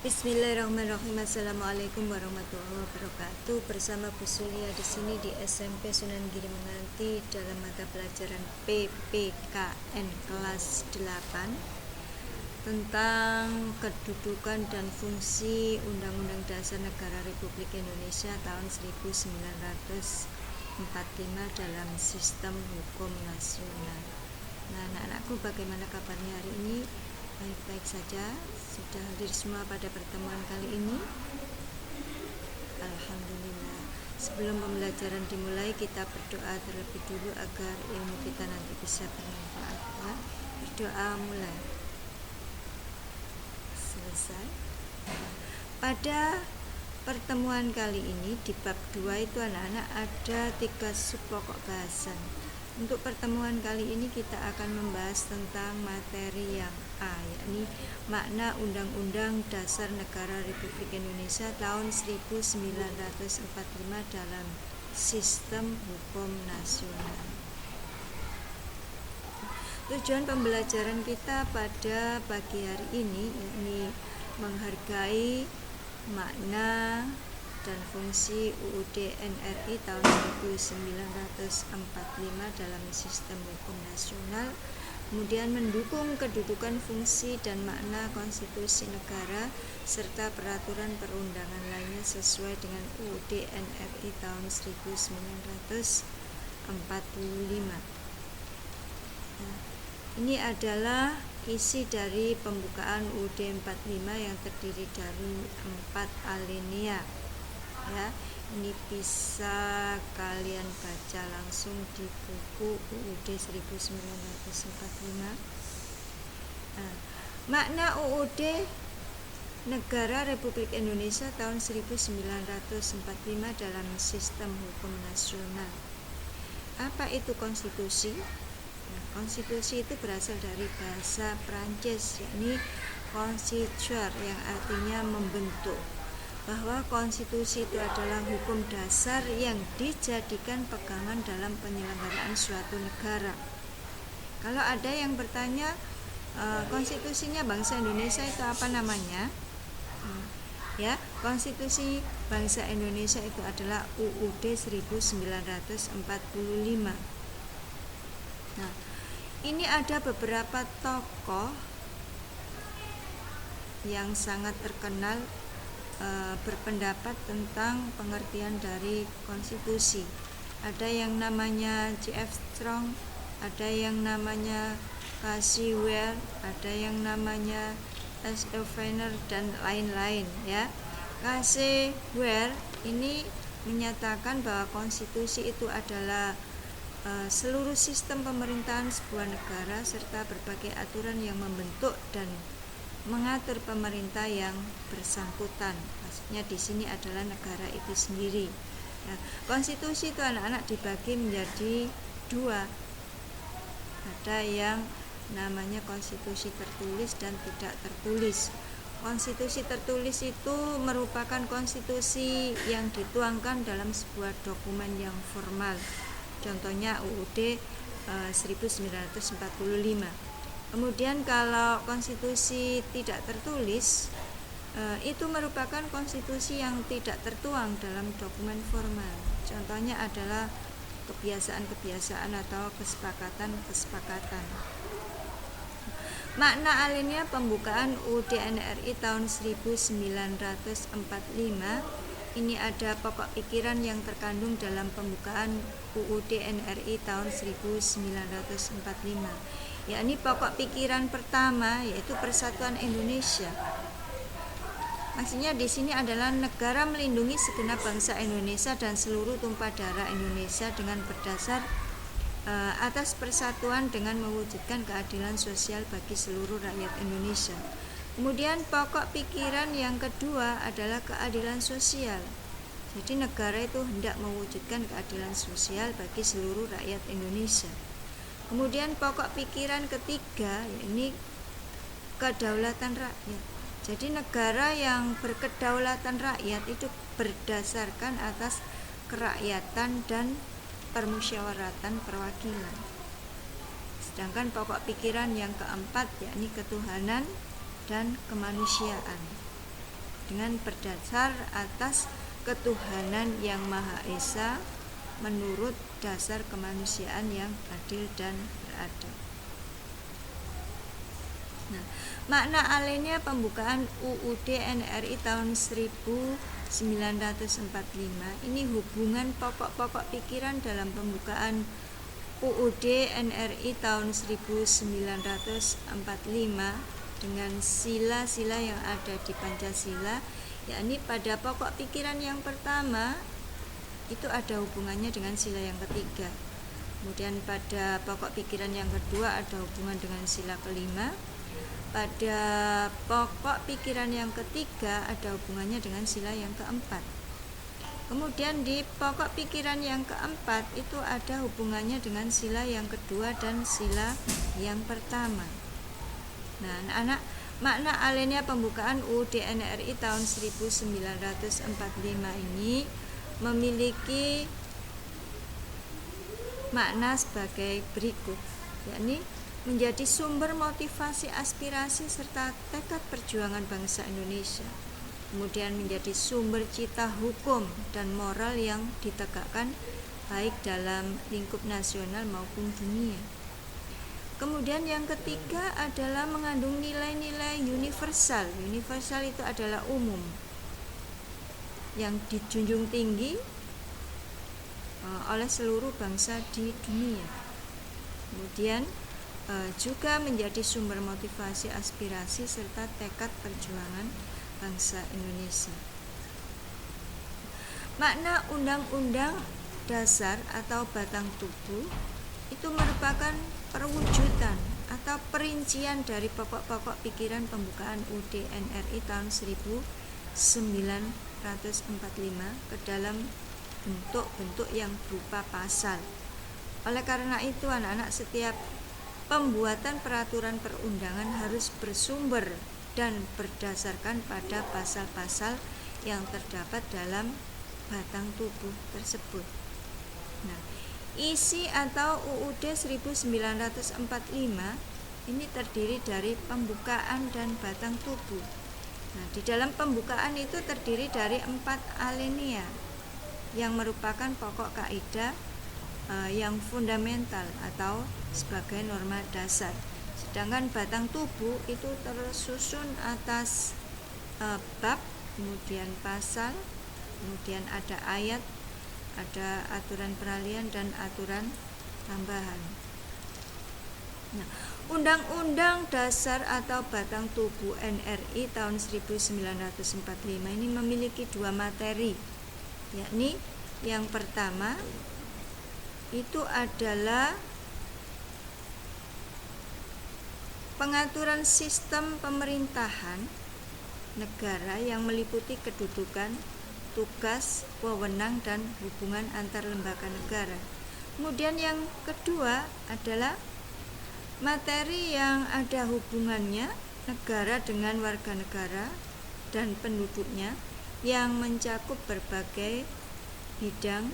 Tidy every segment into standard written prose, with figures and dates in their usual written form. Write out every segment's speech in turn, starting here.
Bismillahirrahmanirrahim. Assalamualaikum warahmatullahi wabarakatuh. Bersama Bu Sulia di sini di SMP Sunan Giri Menganti dalam mata pelajaran PPKN kelas 8 tentang kedudukan dan fungsi Undang-Undang Dasar Negara Republik Indonesia tahun 1945 dalam sistem hukum nasional. Nah, anak-anakku, bagaimana kabarnya hari ini? Baik-baik saja. Sudah hadir semua pada pertemuan kali ini? Alhamdulillah. Sebelum pembelajaran dimulai, kita berdoa terlebih dulu agar ilmu kita nanti bisa bermanfaat, ya. Berdoa mulai. Selesai. Pada pertemuan kali ini di bab 2 itu anak-anak ada 3 sub pokok bahasan. Untuk pertemuan kali ini kita akan membahas tentang materi yang A, yakni makna Undang-Undang Dasar Negara Republik Indonesia tahun 1945 dalam sistem hukum nasional. Tujuan pembelajaran kita pada pagi hari ini yakni menghargai makna dan fungsi UUD NRI tahun 1945 dalam sistem hukum nasional, kemudian mendukung kedudukan fungsi dan makna konstitusi negara serta peraturan perundangan lainnya sesuai dengan UUD NRI tahun 1945. Nah, ini adalah isi dari pembukaan UUD 45 yang terdiri dari 4 alinea. Ya, ini bisa kalian baca langsung di buku UUD 1945. Nah, makna UUD Negara Republik Indonesia tahun 1945 dalam sistem hukum nasional. Apa itu konstitusi? Nah, konstitusi itu berasal dari bahasa Prancis, yakni constituer, yang artinya membentuk. Bahwa konstitusi itu adalah hukum dasar yang dijadikan pegangan dalam penyelenggaraan suatu negara. Kalau ada yang bertanya, konstitusinya bangsa Indonesia itu apa namanya? Ya, konstitusi bangsa Indonesia itu adalah UUD 1945. Nah, ini ada beberapa tokoh yang sangat terkenal berpendapat tentang pengertian dari konstitusi. Ada yang namanya J.F. Strong, ada yang namanya Casey Ware, ada yang namanya S.E. Feiner, dan lain-lain, ya. Casey Ware ini menyatakan bahwa konstitusi itu adalah seluruh sistem pemerintahan sebuah negara serta berbagai aturan yang membentuk dan mengatur pemerintah yang bersangkutan. Maksudnya di sini adalah negara itu sendiri. Nah, konstitusi itu anak-anak dibagi menjadi 2. Ada yang namanya konstitusi tertulis dan tidak tertulis. Konstitusi tertulis itu merupakan konstitusi yang dituangkan dalam sebuah dokumen yang formal. Contohnya UUD 1945. Kemudian kalau konstitusi tidak tertulis, itu merupakan konstitusi yang tidak tertuang dalam dokumen formal. Contohnya adalah kebiasaan-kebiasaan atau kesepakatan-kesepakatan. Makna alinea pembukaan UUD NRI tahun 1945, ini ada pokok pikiran yang terkandung dalam pembukaan UUD NRI tahun 1945. Yakni pokok pikiran pertama yaitu Persatuan Indonesia. Maksudnya di sini adalah negara melindungi segenap bangsa Indonesia dan seluruh tumpah darah Indonesia dengan berdasar atas persatuan dengan mewujudkan keadilan sosial bagi seluruh rakyat Indonesia. Kemudian pokok pikiran yang kedua adalah keadilan sosial. Jadi negara itu hendak mewujudkan keadilan sosial bagi seluruh rakyat Indonesia. Kemudian pokok pikiran ketiga yakni kedaulatan rakyat. Jadi negara yang berkedaulatan rakyat itu berdasarkan atas kerakyatan dan permusyawaratan perwakilan. Sedangkan pokok pikiran yang keempat yakni ketuhanan dan kemanusiaan. dengan berdasar atas ketuhanan yang Maha Esa menurut dasar kemanusiaan yang adil dan beradab. Nah, makna alinea pembukaan UUD NRI tahun 1945 ini hubungan pokok-pokok pikiran dalam pembukaan UUD NRI tahun 1945 dengan sila-sila yang ada di Pancasila, yakni pada pokok pikiran yang pertama itu ada hubungannya dengan sila yang ketiga. Kemudian pada pokok pikiran yang kedua ada hubungan dengan sila kelima. Pada pokok pikiran yang ketiga ada hubungannya dengan sila yang keempat. Kemudian di pokok pikiran yang keempat itu ada hubungannya dengan sila yang kedua dan sila yang pertama. Nah, anak-anak, makna alinea pembukaan UUD NRI tahun 1945 ini memiliki makna sebagai berikut, yakni menjadi sumber motivasi aspirasi serta tekad perjuangan bangsa Indonesia. Kemudian menjadi sumber cita hukum dan moral yang ditegakkan baik dalam lingkup nasional maupun dunia. Kemudian yang ketiga adalah mengandung nilai-nilai universal. Universal itu adalah umum, yang dijunjung tinggi oleh seluruh bangsa di dunia. Kemudian juga menjadi sumber motivasi aspirasi serta tekad perjuangan bangsa Indonesia. Makna Undang-Undang Dasar atau Batang Tubuh itu merupakan perwujudan atau perincian dari pokok-pokok pikiran pembukaan UUD NRI tahun 1945 ke dalam bentuk-bentuk yang berupa pasal. Oleh karena itu anak-anak, setiap pembuatan peraturan perundangan harus bersumber dan berdasarkan pada pasal-pasal yang terdapat dalam batang tubuh tersebut. Nah, isi atau UUD 1945 ini terdiri dari pembukaan dan batang tubuh. Nah, di dalam pembukaan itu terdiri dari 4 alinea yang merupakan pokok kaidah yang fundamental atau sebagai norma dasar. Sedangkan batang tubuh itu tersusun atas bab, kemudian pasal, kemudian ada ayat, ada aturan peralihan dan aturan tambahan. Nah, Undang-Undang Dasar atau Batang Tubuh NRI tahun 1945 ini memiliki 2 materi, yakni yang pertama itu adalah pengaturan sistem pemerintahan negara yang meliputi kedudukan, tugas, wewenang, dan hubungan antar lembaga negara. Kemudian yang kedua adalah materi yang ada hubungannya negara dengan warga negara dan penduduknya yang mencakup berbagai bidang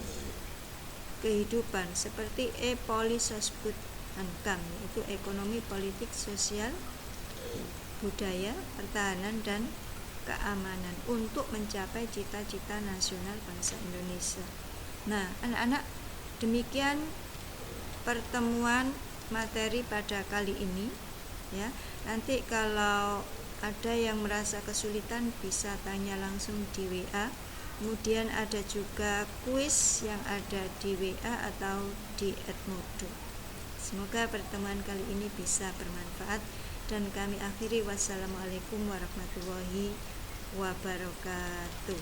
kehidupan seperti e-polisosbud ankam, yaitu ekonomi, politik, sosial, budaya, pertahanan, dan keamanan untuk mencapai cita-cita nasional bangsa Indonesia. Nah, anak-anak, demikian pertemuan materi pada kali ini ya. Nanti kalau ada yang merasa kesulitan bisa tanya langsung di WA. Kemudian ada juga kuis yang ada di WA atau di Edmodo. Semoga pertemuan kali ini bisa bermanfaat dan kami akhiri. Wassalamualaikum warahmatullahi wabarakatuh.